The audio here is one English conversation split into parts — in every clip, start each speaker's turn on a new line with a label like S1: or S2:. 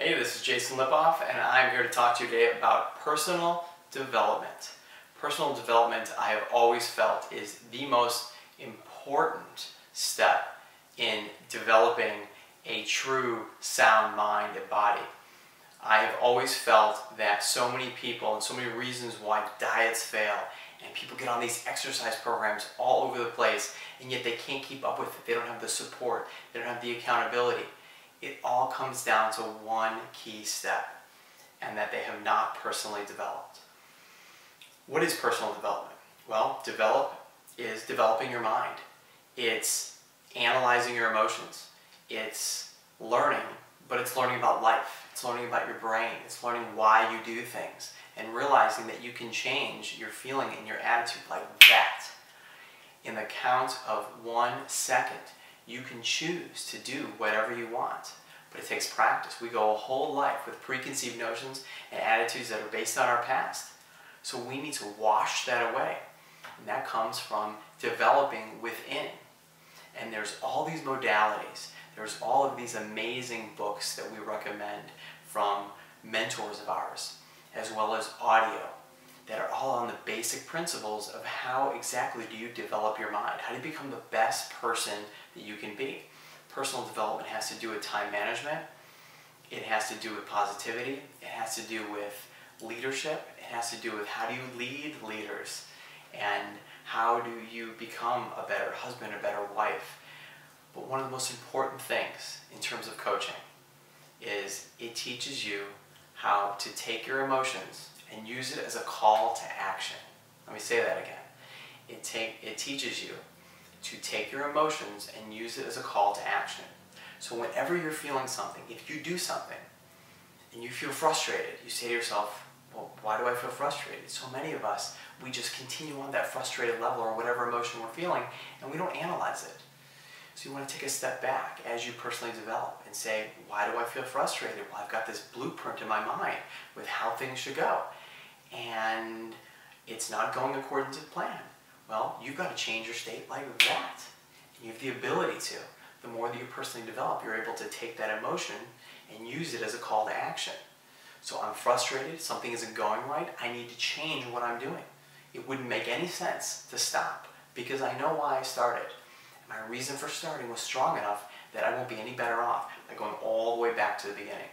S1: Hey, this is Jason Lipoff, and I'm here to talk to you today about personal development. Personal development, I have always felt, is the most important step in developing a true sound mind and body. I have always felt that so many people and so many reasons why diets fail and people get on these exercise programs all over the place and yet they can't keep up with it. They don't have the support. They don't have the accountability. It all comes down to one key step, and that they have not personally developed. What is personal development? Well, develop is developing your mind. It's analyzing your emotions. It's learning, but it's learning about life. It's learning about your brain. It's learning why you do things and realizing that you can change your feeling and your attitude like that. In the count of 1 second, you can choose to do whatever you want, but it takes practice. We go a whole life with preconceived notions and attitudes that are based on our past. So we need to wash that away. And that comes from developing within. And there's all these modalities. There's all of these amazing books that we recommend from mentors of ours, as well as audio, that are all on the basic principles of how exactly do you develop your mind. How do you become the best person that you can be? Personal development has to do with time management. It has to do with positivity. It has to do with leadership. It has to do with how do you lead leaders and how do you become a better husband, a better wife. But one of the most important things in terms of coaching is it teaches you how to take your emotions and use it as a call to action. Let me say that again. It teaches you to take your emotions and use it as a call to action. So whenever you're feeling something, if you do something and you feel frustrated, you say to yourself, well, why do I feel frustrated? So many of us, we just continue on that frustrated level or whatever emotion we're feeling and we don't analyze it. So you want to take a step back as you personally develop and say, why do I feel frustrated? Well, I've got this blueprint in my mind with how things should go. And it's not going according to plan. Well, you've got to change your state like that. And you have the ability to. The more that you personally develop, you're able to take that emotion and use it as a call to action. So I'm frustrated, something isn't going right, I need to change what I'm doing. It wouldn't make any sense to stop because I know why I started. And my reason for starting was strong enough that I won't be any better off by going all the way back to the beginning.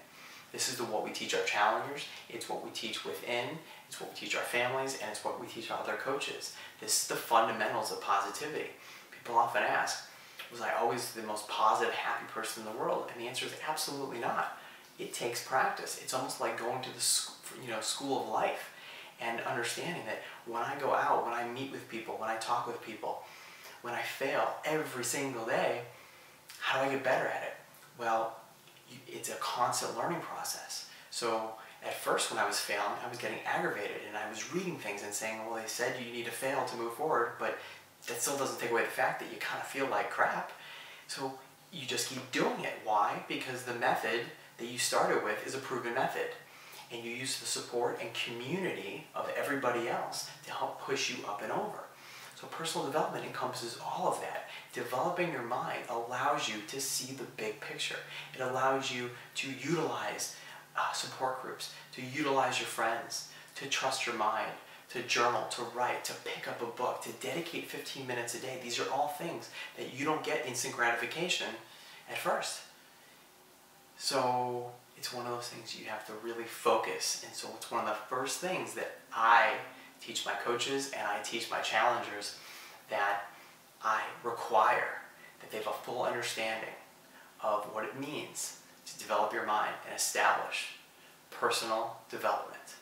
S1: This is what we teach our challengers, it's what we teach within, it's what we teach our families, and it's what we teach our other coaches. This is the fundamentals of positivity. People often ask, was I always the most positive, happy person in the world? And the answer is absolutely not. It takes practice. It's almost like going to the school of life and understanding that when I go out, when I meet with people, when I talk with people, when I fail every single day, how do I get better at it? Well, it's a constant learning process. So at first when I was failing, I was getting aggravated and I was reading things and saying, well, they said you need to fail to move forward, but that still doesn't take away the fact that you kind of feel like crap. So you just keep doing it. Why? Because the method that you started with is a proven method. And you use the support and community of everybody else to help push you up and over. So personal development encompasses all of that. Developing your mind allows you to see the big picture. It allows you to utilize support groups, to utilize your friends, to trust your mind, to journal, to write, to pick up a book, to dedicate 15 minutes a day. These are all things that you don't get instant gratification at first. So it's one of those things you have to really focus. And so it's one of the first things that I teach my coaches and I teach my challengers, that I require that they have a full understanding of what it means to develop your mind and establish personal development.